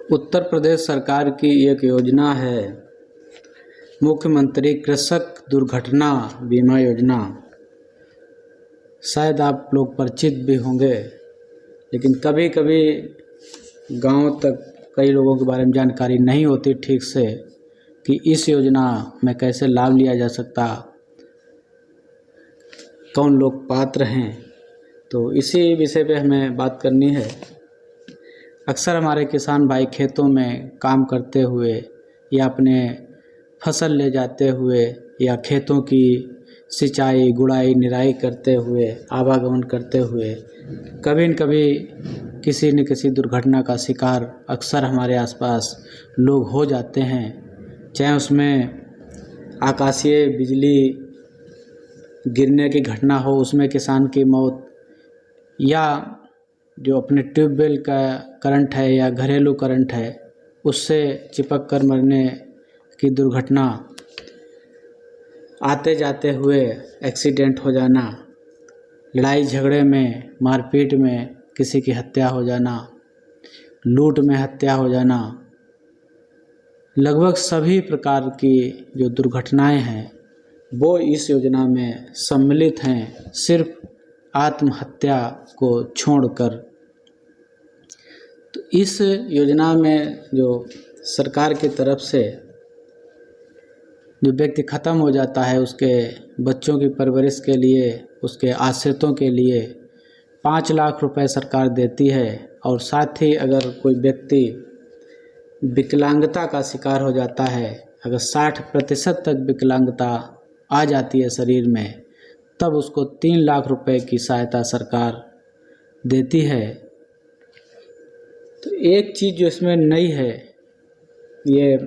उत्तर प्रदेश सरकार की एक योजना है मुख्यमंत्री कृषक दुर्घटना बीमा योजना। शायद आप लोग परिचित भी होंगे, लेकिन कभी कभी गांव तक कई लोगों के बारे में जानकारी नहीं होती ठीक से कि इस योजना में कैसे लाभ लिया जा सकता, कौन लोग पात्र हैं। तो इसी विषय पे हमें बात करनी है। अक्सर हमारे किसान भाई खेतों में काम करते हुए या अपने फसल ले जाते हुए या खेतों की सिंचाई गुड़ाई निराई करते हुए आवागमन करते हुए कभी न कभी किसी न किसी दुर्घटना का शिकार अक्सर हमारे आसपास लोग हो जाते हैं। चाहे उसमें आकाशीय बिजली गिरने की घटना हो, उसमें किसान की मौत, या जो अपने ट्यूबवेल का करंट है या घरेलू करंट है उससे चिपक कर मरने की दुर्घटना, आते जाते हुए एक्सीडेंट हो जाना, लड़ाई झगड़े में मारपीट में किसी की हत्या हो जाना, लूट में हत्या हो जाना, लगभग सभी प्रकार की जो दुर्घटनाएं हैं वो इस योजना में सम्मिलित हैं, सिर्फ आत्महत्या को छोड़कर। तो इस योजना में जो सरकार की तरफ से जो व्यक्ति ख़त्म हो जाता है उसके बच्चों की परवरिश के लिए, उसके आश्रितों के लिए 5 लाख रुपए सरकार देती है। और साथ ही अगर कोई व्यक्ति विकलांगता का शिकार हो जाता है, अगर 60% तक विकलांगता आ जाती है शरीर में, तब उसको 3 लाख रुपए की सहायता सरकार देती है। तो एक चीज़ जो इसमें नई है, ये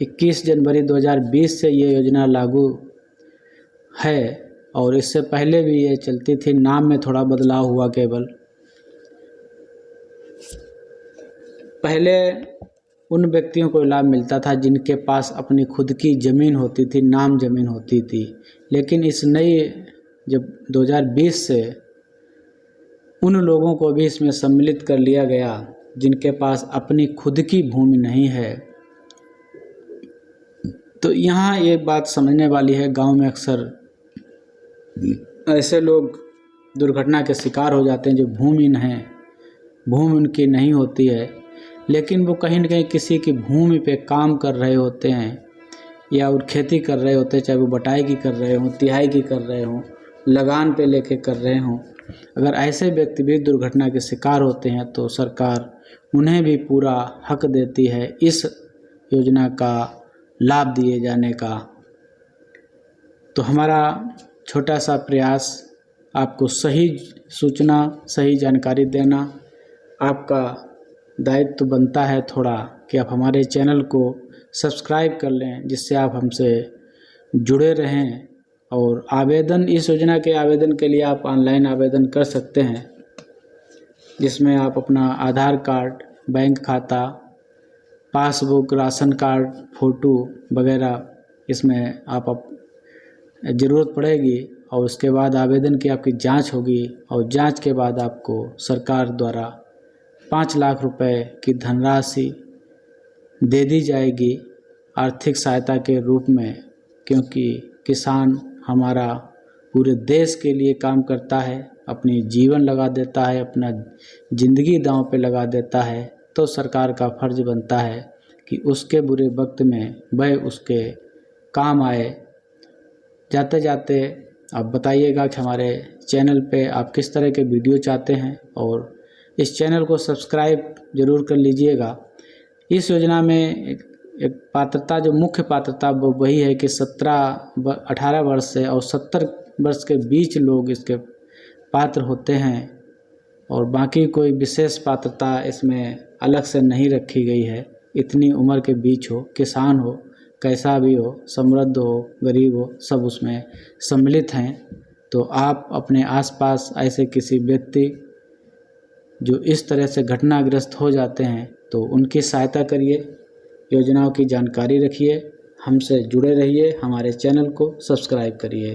21 जनवरी 2020 से ये योजना लागू है और इससे पहले भी ये चलती थी, नाम में थोड़ा बदलाव हुआ केवल। पहले उन व्यक्तियों को लाभ मिलता था जिनके पास अपनी खुद की ज़मीन होती थी, नाम ज़मीन होती थी, लेकिन इस नई जब 2020 से उन लोगों को भी इसमें सम्मिलित कर लिया गया जिनके पास अपनी खुद की भूमि नहीं है। तो यहाँ एक बात समझने वाली है, गांव में अक्सर ऐसे लोग दुर्घटना के शिकार हो जाते हैं जो भूमिहीन हैं, भूमि उनकी नहीं होती है, लेकिन वो कहीं न कहीं किसी की भूमि पे काम कर रहे होते हैं या और खेती कर रहे होते हैं, चाहे वो बटाई की कर रहे हों, तिहाई की कर रहे हों, लगान पे लेके कर रहे हों। अगर ऐसे व्यक्ति भी दुर्घटना के शिकार होते हैं तो सरकार उन्हें भी पूरा हक देती है इस योजना का लाभ दिए जाने का। तो हमारा छोटा सा प्रयास आपको सही सूचना, सही जानकारी देना, आपका दायित्व बनता है थोड़ा कि आप हमारे चैनल को सब्सक्राइब कर लें, जिससे आप हमसे जुड़े रहें। और आवेदन, इस योजना के आवेदन के लिए आप ऑनलाइन आवेदन कर सकते हैं, जिसमें आप अपना आधार कार्ड, बैंक खाता, पासबुक, राशन कार्ड, फ़ोटो वगैरह इसमें आप ज़रूरत पड़ेगी। और उसके बाद आवेदन की आपकी जांच होगी और जांच के बाद आपको सरकार द्वारा 5 लाख रुपए की धनराशि दे दी जाएगी आर्थिक सहायता के रूप में, क्योंकि किसान हमारा पूरे देश के लिए काम करता है, अपनी जीवन लगा देता है, अपना ज़िंदगी दांव पे लगा देता है। तो सरकार का फ़र्ज़ बनता है कि उसके बुरे वक्त में वह उसके काम आए। जाते जाते आप बताइएगा कि हमारे चैनल पे आप किस तरह के वीडियो चाहते हैं और इस चैनल को सब्सक्राइब ज़रूर कर लीजिएगा। इस योजना में एक पात्रता, जो मुख्य पात्रता वो वही है कि 18 वर्ष से और 70 वर्ष के बीच लोग इसके पात्र होते हैं, और बाकी कोई विशेष पात्रता इसमें अलग से नहीं रखी गई है। इतनी उम्र के बीच हो, किसान हो, कैसा भी हो, समृद्ध हो, गरीब हो, सब उसमें सम्मिलित हैं। तो आप अपने आसपास ऐसे किसी व्यक्ति जो इस तरह से घटनाग्रस्त हो जाते हैं तो उनकी सहायता करिए, योजनाओं की जानकारी रखिए, हमसे जुड़े रहिए, हमारे चैनल को सब्सक्राइब करिए।